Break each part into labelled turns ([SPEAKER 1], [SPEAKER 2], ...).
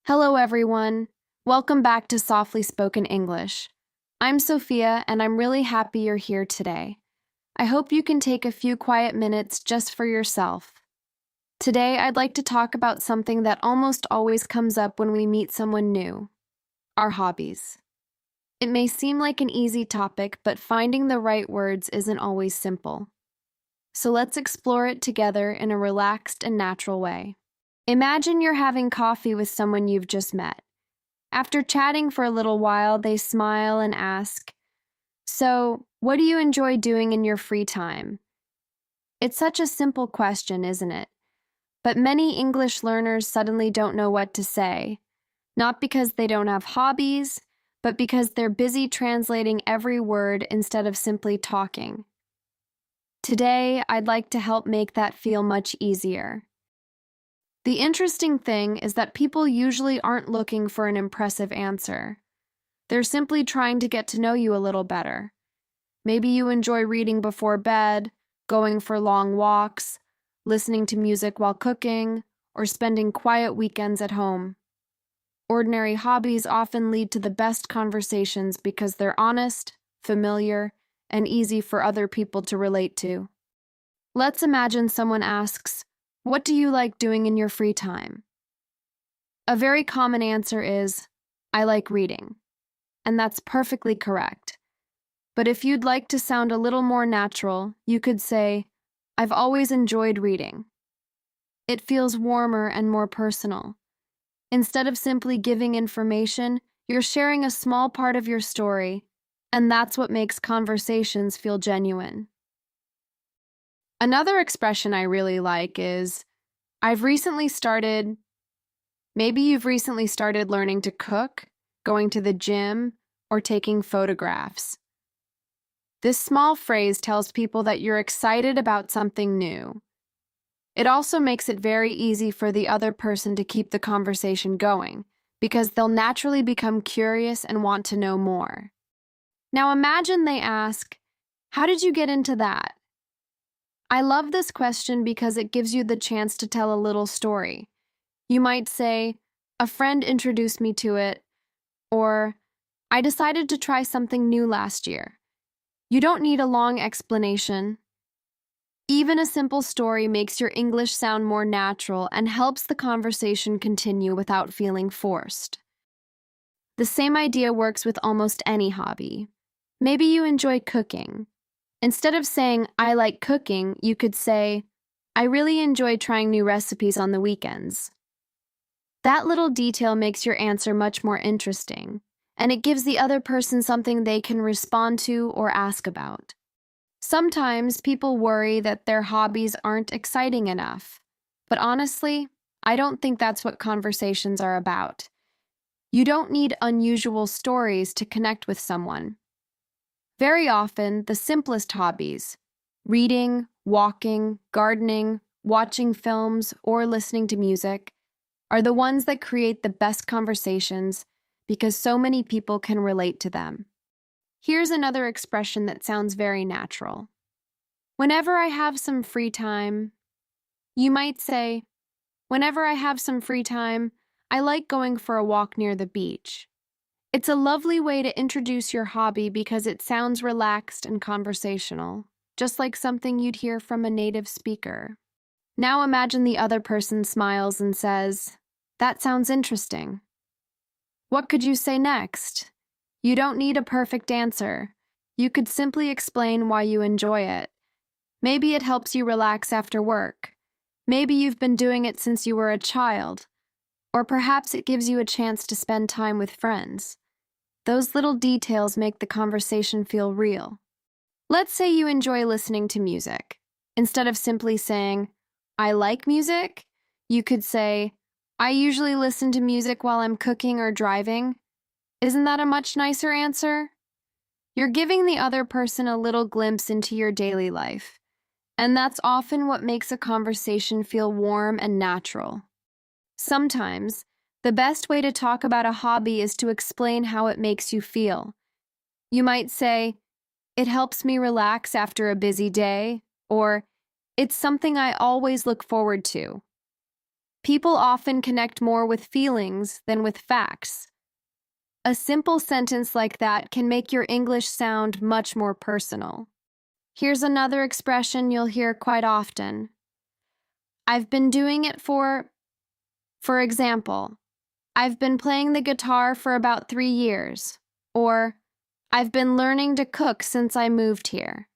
[SPEAKER 1] Hello, everyone. Welcome back to Softly Spoken English. I'm Sophia, and I'm really happy you're here today. I hope you can take a few quiet minutes just for yourself. Today, I'd like to talk about something that almost always comes up when we meet someone new: our hobbies. It may seem like an easy topic, but finding the right words isn't always simple. So let's explore it together in a relaxed and natural way. Imagine you're having coffee with someone you've just met. After chatting for a little while, they smile and ask, "So, what do you enjoy doing in your free time?" It's such a simple question, isn't it? But many English learners suddenly don't know what to say, not because they don't have hobbies, but because they're busy translating every word instead of simply talking. Today, I'd like to help make that feel much easier. The interesting thing is that people usually aren't looking for an impressive answer. They're simply trying to get to know you a little better. Maybe you enjoy reading before bed, going for long walks, listening to music while cooking, or spending quiet weekends at home. Ordinary hobbies often lead to the best conversations because they're honest, familiar, and easy for other people to relate to. Let's imagine someone asks, "What do you like doing in your free time?" A very common answer is, "I like reading." And that's perfectly correct. But if you'd like to sound a little more natural, you could say, "I've always enjoyed reading." It feels warmer and more personal. Instead of simply giving information, you're sharing a small part of your story, and that's what makes conversations feel genuine. Another expression I really like is, "I've recently started." Maybe you've recently started learning to cook, going to the gym, or taking photographs. This small phrase tells people that you're excited about something new. It also makes it very easy for the other person to keep the conversation going, because they'll naturally become curious and want to know more. Now imagine they ask, "How did you get into that?" I love this question because it gives you the chance to tell a little story. You might say, "A friend introduced me to it," or "I decided to try something new last year." You don't need a long explanation. Even a simple story makes your English sound more natural and helps the conversation continue without feeling forced. The same idea works with almost any hobby. Maybe you enjoy cooking. Instead of saying, "I like cooking," you could say, "I really enjoy trying new recipes on the weekends." That little detail makes your answer much more interesting, and it gives the other person something they can respond to or ask about. Sometimes people worry that their hobbies aren't exciting enough, but honestly, I don't think that's what conversations are about. You don't need unusual stories to connect with someone. Very often, the simplest hobbies, reading, walking, gardening, watching films, or listening to music, are the ones that create the best conversations because so many people can relate to them. Here's another expression that sounds very natural. Whenever I have some free time, you might say, "Whenever I have some free time, I like going for a walk near the beach." It's a lovely way to introduce your hobby because it sounds relaxed and conversational, just like something you'd hear from a native speaker. Now imagine the other person smiles and says, "That sounds interesting." What could you say next? You don't need a perfect answer. You could simply explain why you enjoy it. Maybe it helps you relax after work. Maybe you've been doing it since you were a child. Or perhaps it gives you a chance to spend time with friends. Those little details make the conversation feel real. Let's say you enjoy listening to music. Instead of simply saying, "I like music," you could say, "I usually listen to music while I'm cooking or driving." Isn't that a much nicer answer? You're giving the other person a little glimpse into your daily life, and that's often what makes a conversation feel warm and natural. Sometimes, the best way to talk about a hobby is to explain how it makes you feel. You might say, "It helps me relax after a busy day," or "It's something I always look forward to." People often connect more with feelings than with facts. A simple sentence like that can make your English sound much more personal. Here's another expression you'll hear quite often. I've been doing it for example, I've been playing the guitar for about 3 years, or I've been learning to cook since I moved here.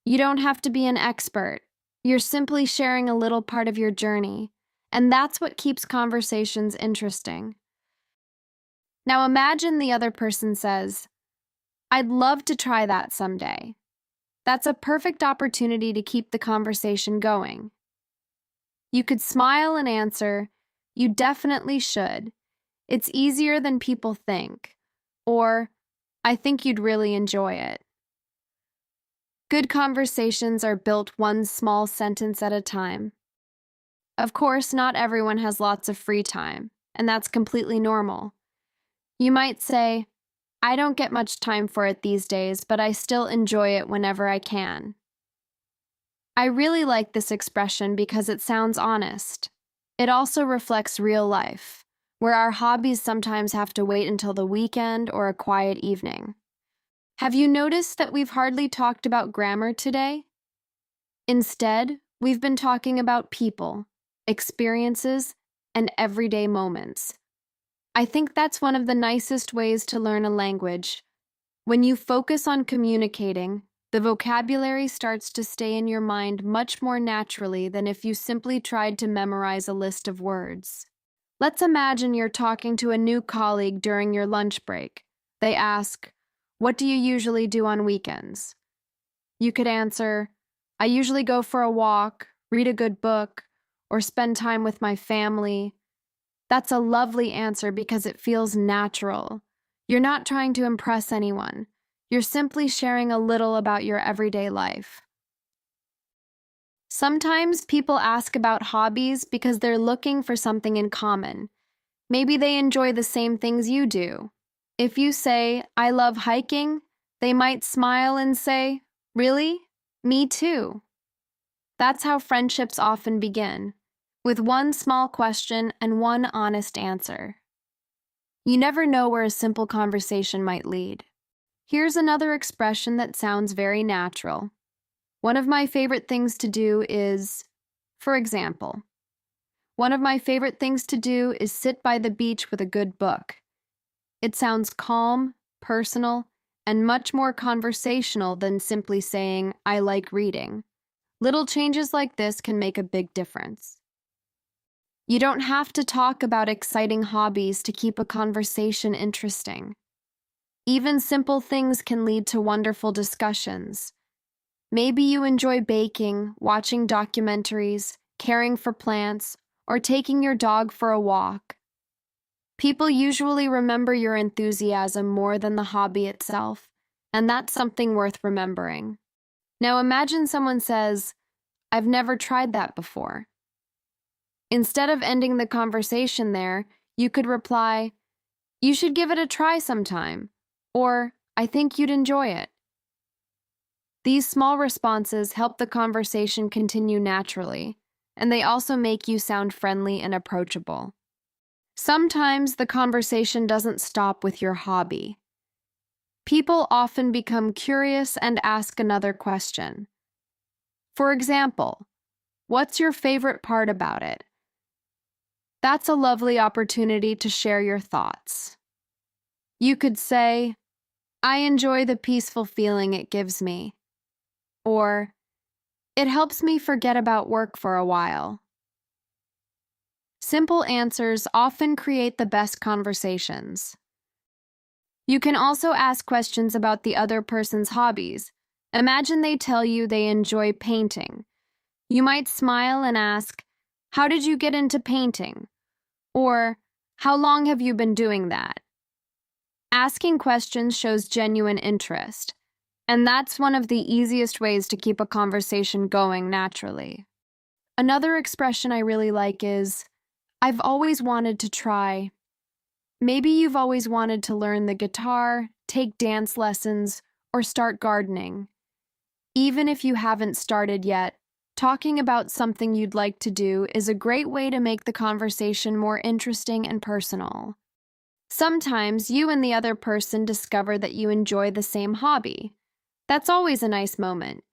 [SPEAKER 1] You don't have to be an expert. You're simply sharing a little part of your journey, and that's what keeps conversations interesting. Now imagine the other person says, I'd love to try that someday. That's a perfect opportunity to keep the conversation going. You could smile and answer, you definitely should. It's easier than people think. Or, I think you'd really enjoy it. Good conversations are built one small sentence at a time. Of course, not everyone has lots of free time, and that's completely normal. You might say, I don't get much time for it these days, but I still enjoy it whenever I can. I really like this expression because it sounds honest. It also reflects real life, where our hobbies sometimes have to wait until the weekend or a quiet evening. Have you noticed that we've hardly talked about grammar today? Instead, we've been talking about people, experiences, and everyday moments. I think that's one of the nicest ways to learn a language. When you focus on communicating, the vocabulary starts to stay in your mind much more naturally than if you simply tried to memorize a list of words. Let's imagine you're talking to a new colleague during your lunch break. They ask, what do you usually do on weekends? You could answer, I usually go for a walk, read a good book, or spend time with my family. That's a lovely answer because it feels natural. You're not trying to impress anyone. You're simply sharing a little about your everyday life. Sometimes people ask about hobbies because they're looking for something in common. Maybe they enjoy the same things you do. If you say, I love hiking, they might smile and say, really? Me too. That's how friendships often begin, with one small question and one honest answer. You never know where a simple conversation might lead. Here's another expression that sounds very natural. One of my favorite things to do is, for example, one of my favorite things to do is sit by the beach with a good book. It sounds calm, personal, and much more conversational than simply saying, I like reading. Little changes like this can make a big difference. You don't have to talk about exciting hobbies to keep a conversation interesting. Even simple things can lead to wonderful discussions. Maybe you enjoy baking, watching documentaries, caring for plants, or taking your dog for a walk. People usually remember your enthusiasm more than the hobby itself, and that's something worth remembering. Now imagine someone says, I've never tried that before. Instead of ending the conversation there, you could reply, you should give it a try sometime, or I think you'd enjoy it. These small responses help the conversation continue naturally, and they also make you sound friendly and approachable. Sometimes the conversation doesn't stop with your hobby. People often become curious and ask another question. For example, what's your favorite part about it? That's a lovely opportunity to share your thoughts. You could say, I enjoy the peaceful feeling it gives me. Or, it helps me forget about work for a while. Simple answers often create the best conversations. You can also ask questions about the other person's hobbies. Imagine they tell you they enjoy painting. You might smile and ask, how did you get into painting? Or, how long have you been doing that? Asking questions shows genuine interest, and that's one of the easiest ways to keep a conversation going naturally. Another expression I really like is, I've always wanted to try. Maybe you've always wanted to learn the guitar, take dance lessons, or start gardening. Even if you haven't started yet, Talking about something you'd like to do is a great way to make the conversation more interesting and personal. Sometimes you and the other person discover that you enjoy the same hobby. That's always a nice moment.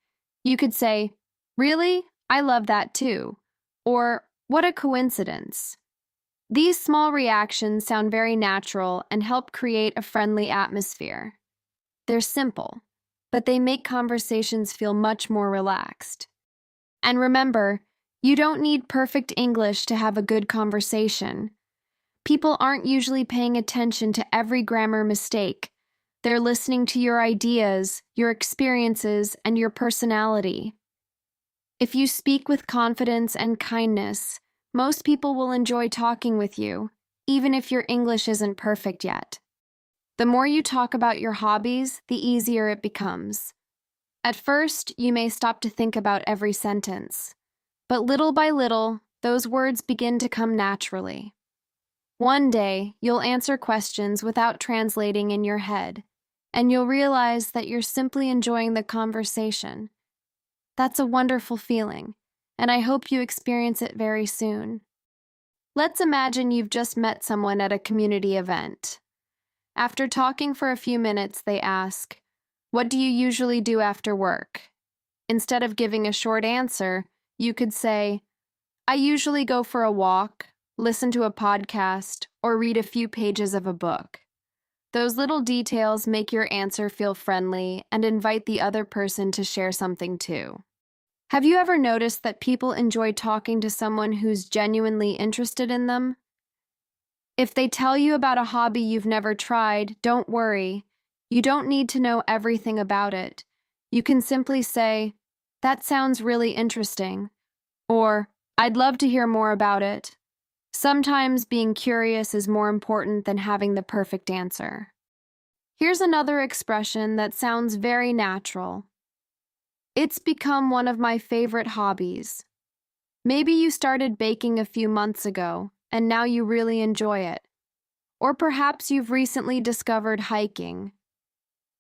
[SPEAKER 1] You could say, "Really? I love that too." Or, "What a coincidence." These small reactions sound very natural and help create a friendly atmosphere. They're simple, but they make conversations feel much more relaxed. And remember, you don't need perfect English to have a good conversation. People aren't usually paying attention to every grammar mistake. They're listening to your ideas, your experiences, and your personality. If you speak with confidence and kindness, most people will enjoy talking with you, even if your English isn't perfect yet. The more you talk about your hobbies, the easier it becomes. At first, you may stop to think about every sentence, but little by little, those words begin to come naturally. One day, you'll answer questions without translating in your head, and you'll realize that you're simply enjoying the conversation. That's a wonderful feeling, and I hope you experience it very soon. Let's imagine you've just met someone at a community event. After talking for a few minutes, they ask, "What do you usually do after work?" Instead of giving a short answer, you could say, "I usually go for a walk, listen to a podcast, or read a few pages of a book." Those little details make your answer feel friendly and invite the other person to share something too. Have you ever noticed that people enjoy talking to someone who's genuinely interested in them? If they tell you about a hobby you've never tried, don't worry. You don't need to know everything about it. You can simply say, "That sounds really interesting," or "I'd love to hear more about it." Sometimes being curious is more important than having the perfect answer. Here's another expression that sounds very natural. "It's become one of my favorite hobbies." Maybe you started baking a few months ago, and now you really enjoy it. Or perhaps you've recently discovered hiking.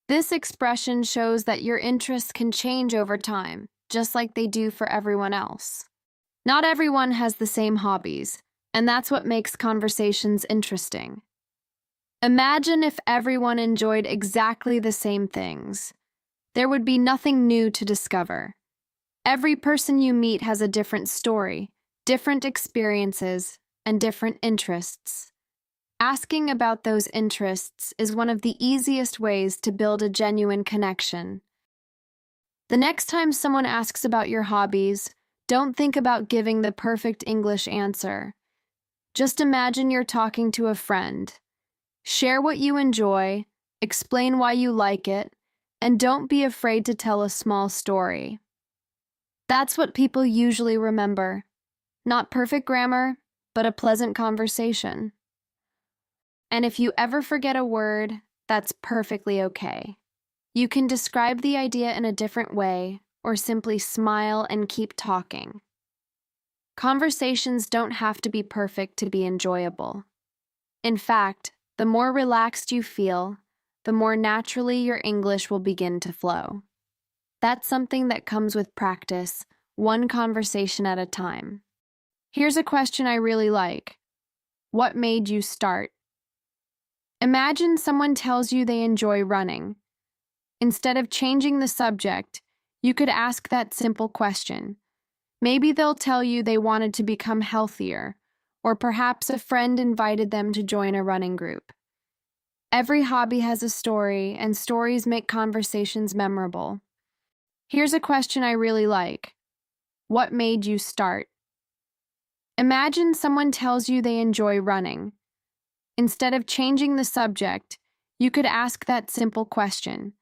[SPEAKER 1] This expression shows that your interests can change over time, just like they do for everyone else. Not everyone has the same hobbies, and that's what makes conversations interesting. Imagine if everyone enjoyed exactly the same things. There would be nothing new to discover. Every person you meet has a different story, different experiences, and different interests. Asking about those interests is one of the easiest ways to build a genuine connection. The next time someone asks about your hobbies, don't think about giving the perfect English answer. Just imagine you're talking to a friend. Share what you enjoy, explain why you like it, and don't be afraid to tell a small story. That's what people usually remember. Not perfect grammar, but a pleasant conversation. And if you ever forget a word, that's perfectly okay. You can describe the idea in a different way, or simply smile and keep talking. Conversations don't have to be perfect to be enjoyable. In fact, the more relaxed you feel, the more naturally your English will begin to flow. That's something that comes with practice, one conversation at a time. Here's a question I really like. What made you start? Imagine someone tells you they enjoy running. Instead of changing the subject, you could ask that simple question. Maybe they'll tell you they wanted to become healthier, or perhaps a friend invited them to join a running group. Every hobby has a story, and stories make conversations memorable. Here's a question I really like. What made you start? Imagine someone tells you they enjoy running. Instead of changing the subject, you could ask that simple question.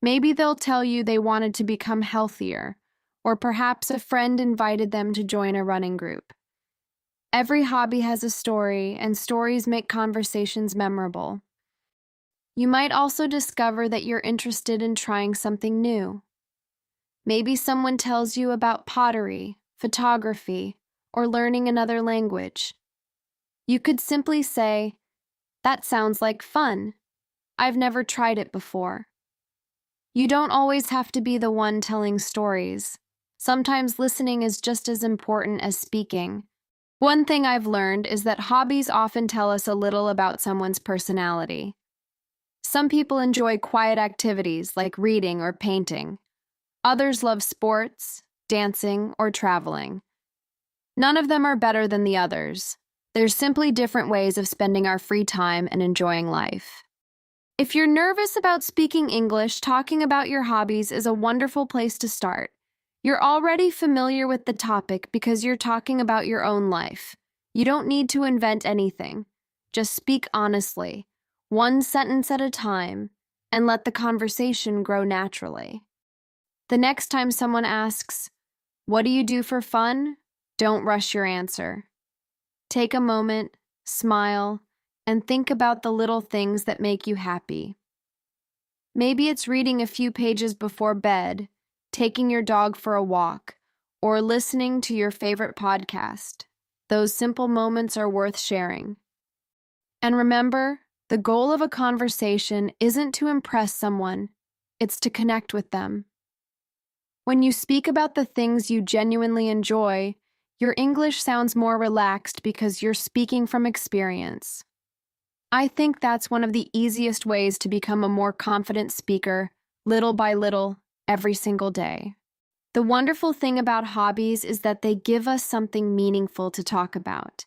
[SPEAKER 1] Maybe they'll tell you they wanted to become healthier, or perhaps a friend invited them to join a running group. Every hobby has a story, and stories make conversations memorable. You might also discover that you're interested in trying something new. Maybe someone tells you about pottery, photography, or learning another language. You could simply say, "That sounds like fun. I've never tried it before." You don't always have to be the one telling stories. Sometimes listening is just as important as speaking. One thing I've learned is that hobbies often tell us a little about someone's personality. Some people enjoy quiet activities like reading or painting. Others love sports, dancing, or traveling. None of them are better than the others. There's simply different ways of spending our free time and enjoying life. If you're nervous about speaking English, talking about your hobbies is a wonderful place to start. You're already familiar with the topic because you're talking about your own life. You don't need to invent anything. Just speak honestly, one sentence at a time, and let the conversation grow naturally. The next time someone asks, "What do you do for fun?" don't rush your answer. Take a moment, smile, and think about the little things that make you happy. Maybe it's reading a few pages before bed, taking your dog for a walk, or listening to your favorite podcast. Those simple moments are worth sharing. And remember, the goal of a conversation isn't to impress someone, it's to connect with them. When you speak about the things you genuinely enjoy, your English sounds more relaxed because you're speaking from experience. I think that's one of the easiest ways to become a more confident speaker, little by little, every single day. The wonderful thing about hobbies is that they give us something meaningful to talk about.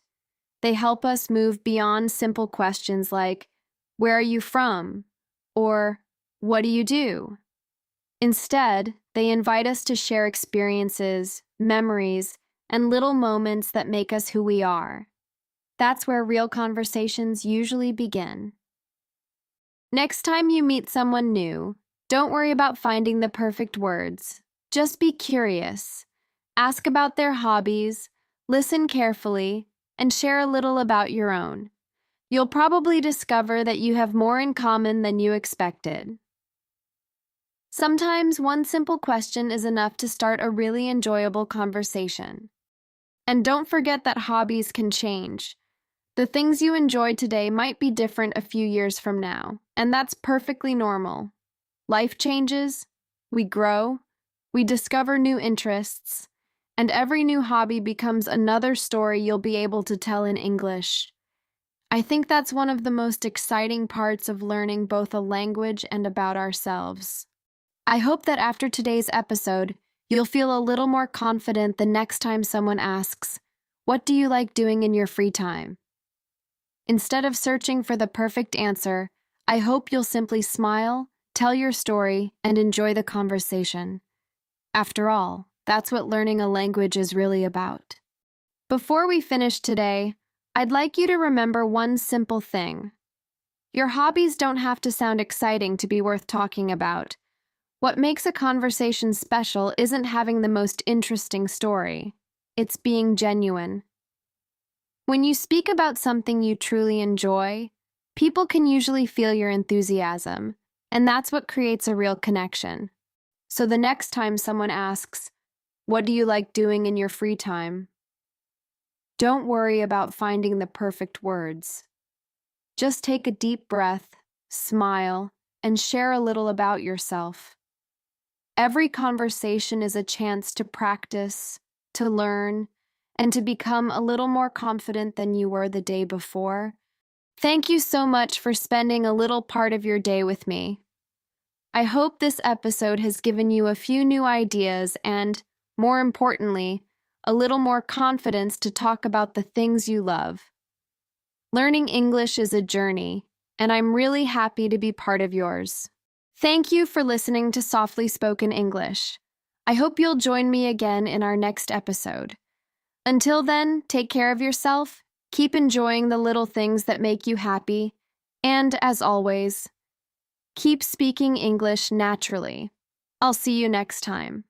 [SPEAKER 1] They help us move beyond simple questions like, "Where are you from?" or "What do you do?" Instead, they invite us to share experiences, memories, and little moments that make us who we are. That's where real conversations usually begin. Next time you meet someone new, don't worry about finding the perfect words. Just be curious. Ask about their hobbies, listen carefully, and share a little about your own. You'll probably discover that you have more in common than you expected. Sometimes one simple question is enough to start a really enjoyable conversation. And don't forget that hobbies can change. The things you enjoy today might be different a few years from now, and that's perfectly normal. Life changes, we grow, we discover new interests, and every new hobby becomes another story you'll be able to tell in English. I think that's one of the most exciting parts of learning both a language and about ourselves. I hope that after today's episode, you'll feel a little more confident the next time someone asks, "What do you like doing in your free time?" Instead of searching for the perfect answer, I hope you'll simply smile, tell your story, and enjoy the conversation. After all, that's what learning a language is really about. Before we finish today, I'd like you to remember one simple thing. Your hobbies don't have to sound exciting to be worth talking about. What makes a conversation special isn't having the most interesting story. It's being genuine. When you speak about something you truly enjoy, people can usually feel your enthusiasm, and that's what creates a real connection. So the next time someone asks, "What do you like doing in your free time?" don't worry about finding the perfect words. Just take a deep breath, smile, and share a little about yourself. Every conversation is a chance to practice, to learn, and to become a little more confident than you were the day before. Thank you so much for spending a little part of your day with me. I hope this episode has given you a few new ideas and, more importantly, a little more confidence to talk about the things you love. Learning English is a journey, and I'm really happy to be part of yours. Thank you for listening to Softly Spoken English. I hope you'll join me again in our next episode. Until then, take care of yourself, keep enjoying the little things that make you happy, and, as always, keep speaking English naturally. I'll see you next time.